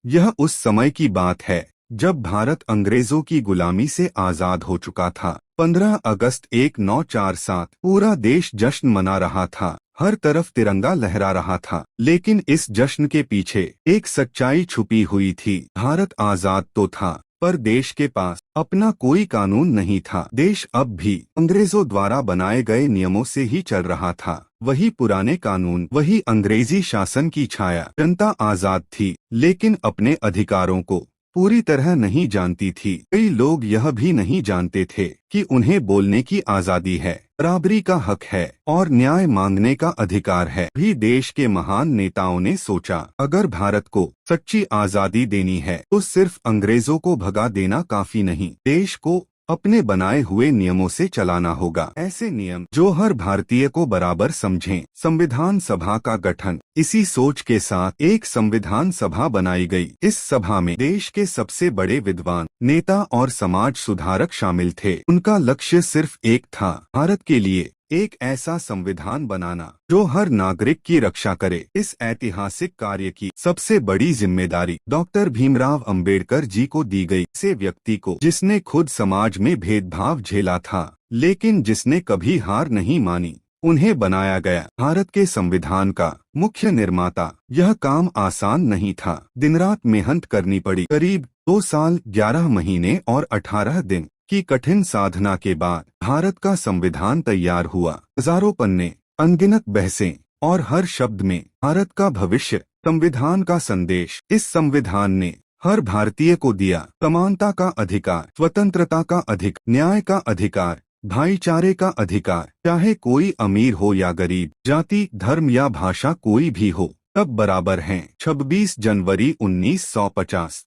यह उस समय की बात है जब भारत अंग्रेजों की गुलामी से आजाद हो चुका था। 15 अगस्त 1947 पूरा देश जश्न मना रहा था, हर तरफ तिरंगा लहरा रहा था। लेकिन इस जश्न के पीछे एक सच्चाई छुपी हुई थी। भारत आजाद तो था, पर देश के पास अपना कोई कानून नहीं था। देश अब भी अंग्रेजों द्वारा बनाए गए नियमों से ही चल रहा था। वही पुराने कानून, वही अंग्रेजी शासन की छाया। जनता आजाद थी, लेकिन अपने अधिकारों को पूरी तरह नहीं जानती थी। कई लोग यह भी नहीं जानते थे कि उन्हें बोलने की आजादी है, बराबरी का हक है और न्याय मांगने का अधिकार है। भी देश के महान नेताओं ने सोचा, अगर भारत को सच्ची आजादी देनी है तो सिर्फ अंग्रेजों को भगा देना काफी नहीं, देश को अपने बनाए हुए नियमों से चलाना होगा। ऐसे नियम जो हर भारतीय को बराबर समझें। संविधान सभा का गठन। इसी सोच के साथ एक संविधान सभा बनाई गई। इस सभा में देश के सबसे बड़े विद्वान, नेता और समाज सुधारक शामिल थे। उनका लक्ष्य सिर्फ एक था, भारत के लिए एक ऐसा संविधान बनाना जो हर नागरिक की रक्षा करे। इस ऐतिहासिक कार्य की सबसे बड़ी जिम्मेदारी डॉक्टर भीमराव अंबेडकर जी को दी गई। ऐसे व्यक्ति को जिसने खुद समाज में भेदभाव झेला था, लेकिन जिसने कभी हार नहीं मानी, उन्हें बनाया गया भारत के संविधान का मुख्य निर्माता। यह काम आसान नहीं था, दिन रात मेहनत करनी पड़ी। करीब 2 साल 11 महीने और 18 दिन की कठिन साधना के बाद भारत का संविधान तैयार हुआ। हजारों पन्ने, अनगिनत बहसें और हर शब्द में भारत का भविष्य, संविधान का संदेश। इस संविधान ने हर भारतीय को दिया समानता का अधिकार, स्वतंत्रता का अधिकार, न्याय का अधिकार, भाईचारे का अधिकार। चाहे कोई अमीर हो या गरीब, जाति, धर्म या भाषा कोई भी हो, सब बराबर हैं। 26 जनवरी 1950।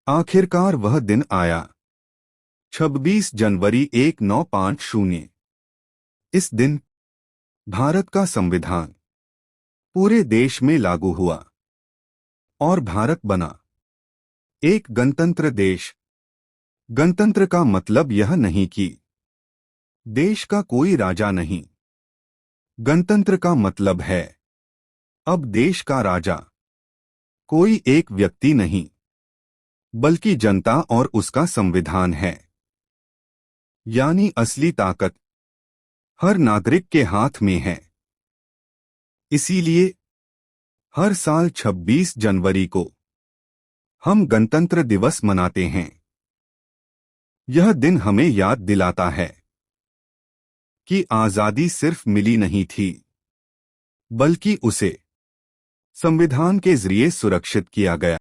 आखिरकार वह दिन आया, 26 जनवरी 1950। इस दिन भारत का संविधान पूरे देश में लागू हुआ और भारत बना एक गणतंत्र देश। गणतंत्र का मतलब यह नहीं कि देश का कोई राजा नहीं। गणतंत्र का मतलब है अब देश का राजा कोई एक व्यक्ति नहीं, बल्कि जनता और उसका संविधान है। यानी असली ताकत हर नागरिक के हाथ में है। इसीलिए हर साल 26 जनवरी को हम गणतंत्र दिवस मनाते हैं। यह दिन हमें याद दिलाता है कि आजादी सिर्फ मिली नहीं थी, बल्कि उसे संविधान के जरिए सुरक्षित किया गया।